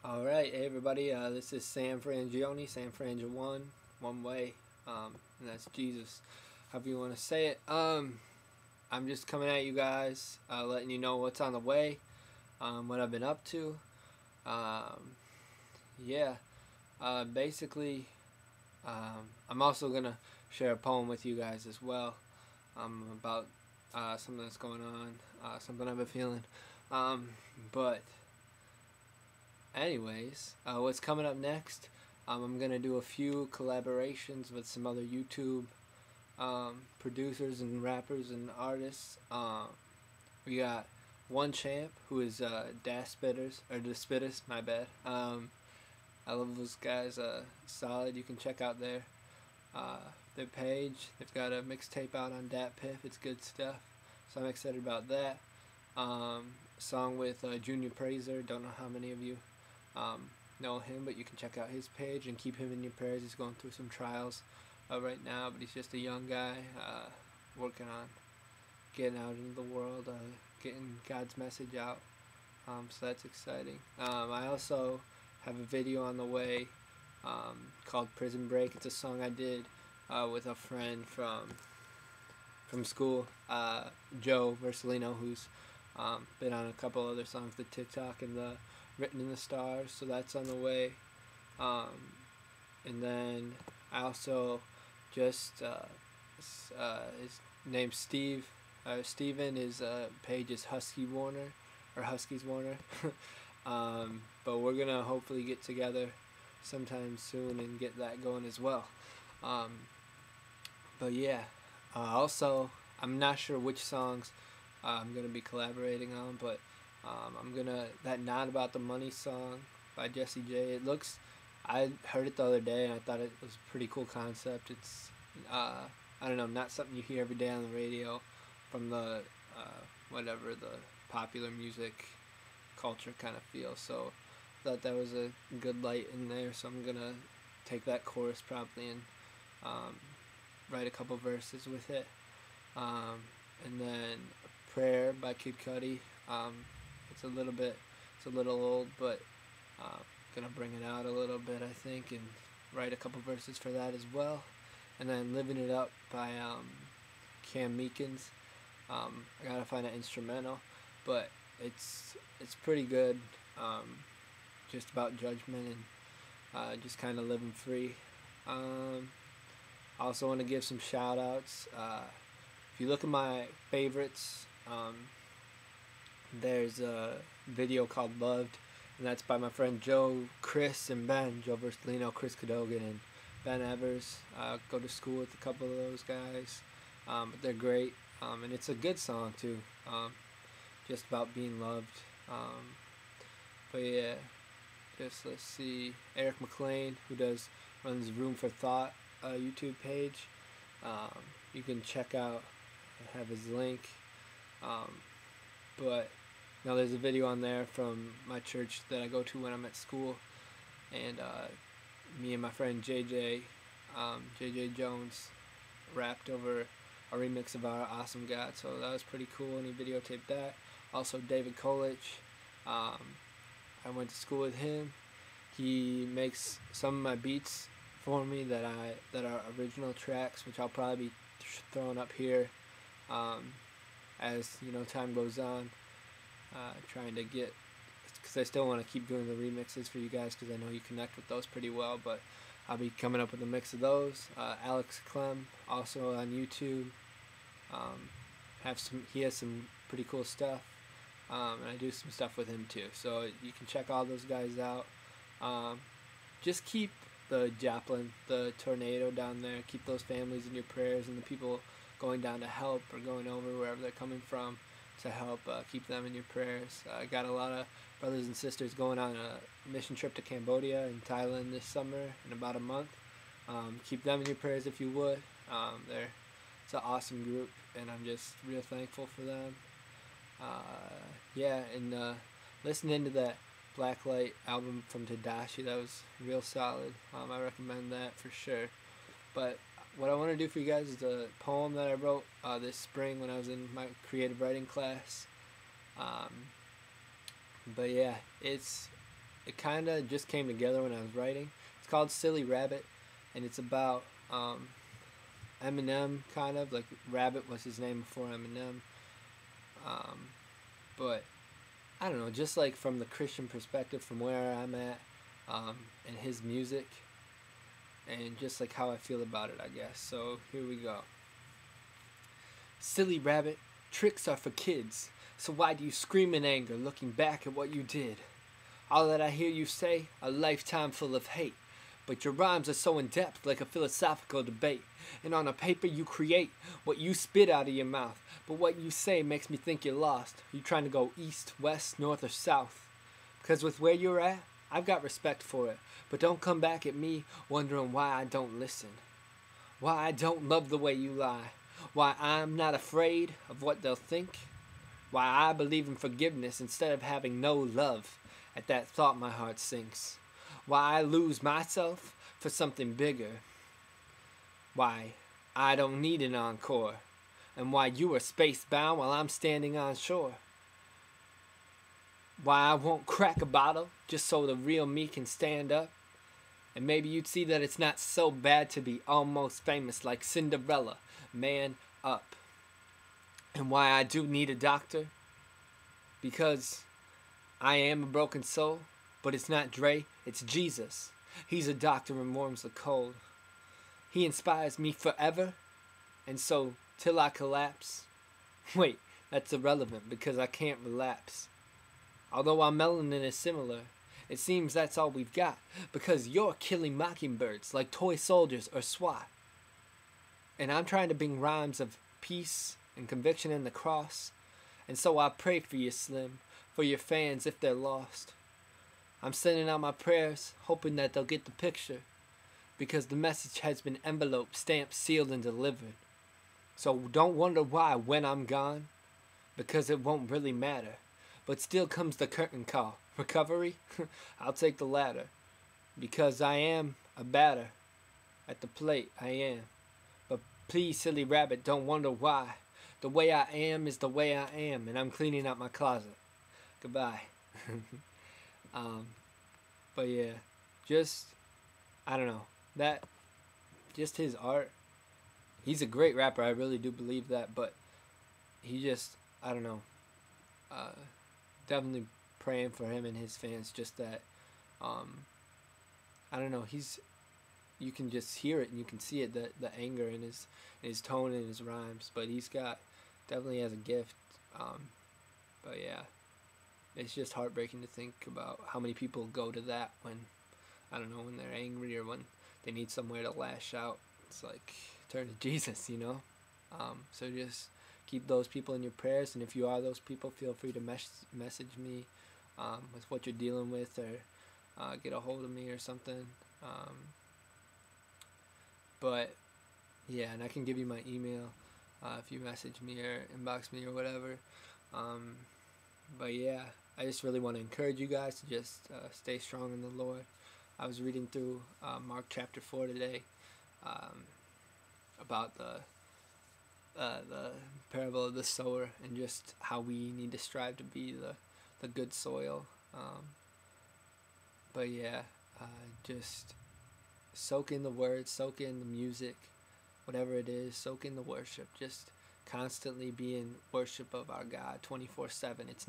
Alright, hey everybody, this is Sam Franjione, Sam Franjione, one way, and that's Jesus, however you want to say it. I'm just coming at you guys, letting you know what's on the way, what I've been up to. Yeah, basically, I'm also going to share a poem with you guys as well, about something that's going on, something I've been feeling, but anyways, what's coming up next? I'm gonna do a few collaborations with some other YouTube producers and rappers and artists. We got One Champ, who is Das Spitters or the Spitters. My bad. I love those guys. Solid. You can check out their page. They've got a mixtape out on Dat Piff. It's good stuff. So I'm excited about that. Song with Junior Praiser. Don't know how many of you know him, but you can check out his page and keep him in your prayers. He's going through some trials right now, but he's just a young guy working on getting out into the world, getting God's message out. So that's exciting. I also have a video on the way called Prison Break. It's a song I did with a friend from school, Joe Versalino, who's been on a couple other songs, the TikTok and the Written in the Stars, so that's on the way. And then I also just his name's Steve. Steven, his page is Husky Warner or Huskies Warner. But we're gonna hopefully get together sometime soon and get that going as well. But yeah, also I'm not sure which songs I'm gonna be collaborating on, but that Not About the Money song by Jessie J. I heard it the other day and I thought it was a pretty cool concept. It's I don't know, not something you hear every day on the radio from the whatever the popular music culture kind of feel. So I thought that was a good light in there. So I'm gonna take that chorus probably and write a couple verses with it. And then Prayer by Kid Cudi. It's a little old, but gonna bring it out a little bit, I think, and write a couple verses for that as well. And then Living It Up by Cam Meekins. I gotta find an instrumental, but it's pretty good. Just about judgment and just kind of living free. I also want to give some shout outs. If you look at my favorites, there's a video called Loved, and that's by my friend Joe, Chris, and Ben. Joe Versalino, Chris Cadogan, and Ben Evers. Go to school with a couple of those guys, but they're great, and it's a good song too, just about being loved. But yeah, just let's see, Eric McLean, who runs Room for Thought YouTube page. You can check out, I have his link. But now there's a video on there from my church that I go to when I'm at school, and me and my friend JJ Jones rapped over a remix of Our Awesome God, so that was pretty cool, and he videotaped that. Also David Kolich, I went to school with him. He makes some of my beats for me that are original tracks, which I'll probably be throwing up here as time goes on, trying to get, because I still want to keep doing the remixes for you guys, because I know you connect with those pretty well, but I'll be coming up with a mix of those. Alex Clem, also on YouTube, he has some pretty cool stuff, and I do some stuff with him too, so you can check all those guys out. Just keep the Joplin, the tornado down there, keep those families in your prayers, and the people going down to help or going over wherever they're coming from to help, keep them in your prayers. I got a lot of brothers and sisters going on a mission trip to Cambodia and Thailand this summer in about a month. Keep them in your prayers if you would. It's an awesome group, and I'm just real thankful for them. Yeah, and listening to that Blacklight album from Tadashi, that was real solid. I recommend that for sure. But what I want to do for you guys is a poem that I wrote this spring when I was in my creative writing class. But yeah, it's it kind of just came together when I was writing. It's called Silly Rabbit, and it's about Eminem, kind of like Rabbit was his name before Eminem. Um, but I don't know, just like from the Christian perspective, from where I'm at, and his music, and just like how I feel about it, I guess. So here we go. Silly rabbit, tricks are for kids. So why do you scream in anger, looking back at what you did? All that I hear you say, a lifetime full of hate. But your rhymes are so in depth, like a philosophical debate. And on a paper you create what you spit out of your mouth. But what you say makes me think you're lost. Are you trying to go east, west, north, or south? Because with where you're at, I've got respect for it. But don't come back at me wondering why I don't listen. Why I don't love the way you lie. Why I'm not afraid of what they'll think. Why I believe in forgiveness instead of having no love. At that thought my heart sinks. Why I lose myself for something bigger. Why I don't need an encore. And why you are spacebound while I'm standing on shore. Why I won't crack a bottle just so the real me can stand up. And maybe you'd see that it's not so bad to be almost famous like Cinderella. Man up. And why I do need a doctor. Because I am a broken soul. But it's not Dre, it's Jesus. He's a doctor and warms the cold. He inspires me forever. And so, till I collapse. Wait, that's irrelevant because I can't relapse. Although our melanin is similar, it seems that's all we've got. Because you're killing mockingbirds like toy soldiers or SWAT. And I'm trying to bring rhymes of peace and conviction in the cross. And so I pray for you, Slim, for your fans if they're lost. I'm sending out my prayers, hoping that they'll get the picture. Because the message has been enveloped, stamped, sealed, and delivered. So don't wonder why when I'm gone. Because it won't really matter. But still comes the curtain call. Recovery? I'll take the latter. Because I am a batter. At the plate, I am. But please, silly rabbit, don't wonder why. The way I am is the way I am. And I'm cleaning out my closet. Goodbye. But yeah, just, I don't know, that, just his art, he's a great rapper, I really do believe that, but he just, I don't know, definitely praying for him and his fans, just that, I don't know, you can just hear it and you can see it, the anger in his tone and his rhymes, but definitely has a gift, but yeah. It's just heartbreaking to think about how many people go to that when, I don't know, when they're angry or when they need somewhere to lash out. It's like, turn to Jesus, you know? So just keep those people in your prayers, and if you are those people, feel free to message me with what you're dealing with, or get a hold of me or something. But, yeah, and I can give you my email if you message me or inbox me or whatever. But yeah, I just really want to encourage you guys to just stay strong in the Lord. I was reading through Mark chapter 4 today about the parable of the sower and just how we need to strive to be the good soil. But yeah, just soak in the words, soak in the music, whatever it is, soak in the worship. Just constantly be in worship of our God 24/7. It's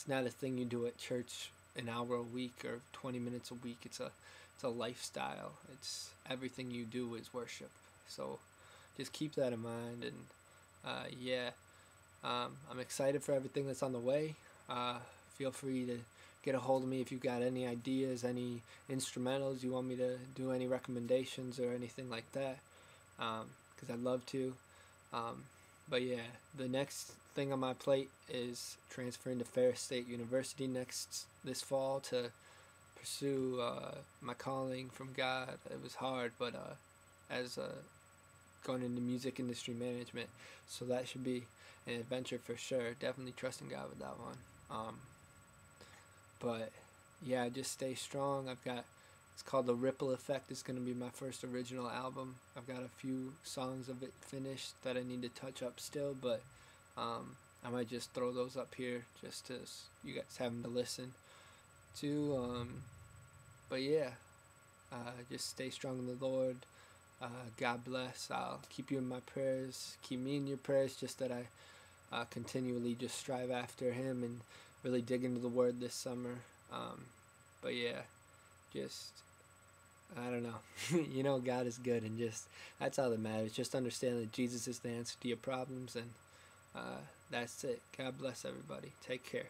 not a thing you do at church an hour a week or 20 minutes a week. It's a lifestyle. It's everything you do is worship. So just keep that in mind, and yeah, I'm excited for everything that's on the way. Feel free to get a hold of me if you've got any ideas, any instrumentals you want me to do, any recommendations or anything like that, because I'd love to. But yeah, the next thing on my plate is transferring to Ferris State University this fall to pursue my calling from God. It was hard, but as going into music industry management, so that should be an adventure for sure. Definitely trusting God with that one. But yeah, just stay strong. It's called The Ripple Effect. It's going to be my first original album. I've got a few songs of it finished that I need to touch up still, but I might just throw those up here just to you guys have them to listen to. But yeah, just stay strong in the Lord. God bless. I'll keep you in my prayers. Keep me in your prayers. Just that I continually just strive after Him and really dig into the Word this summer. But yeah, just I don't know. You know, God is good, and just that's all that matters. Just understand that Jesus is the answer to your problems, and that's it. God bless everybody. Take care.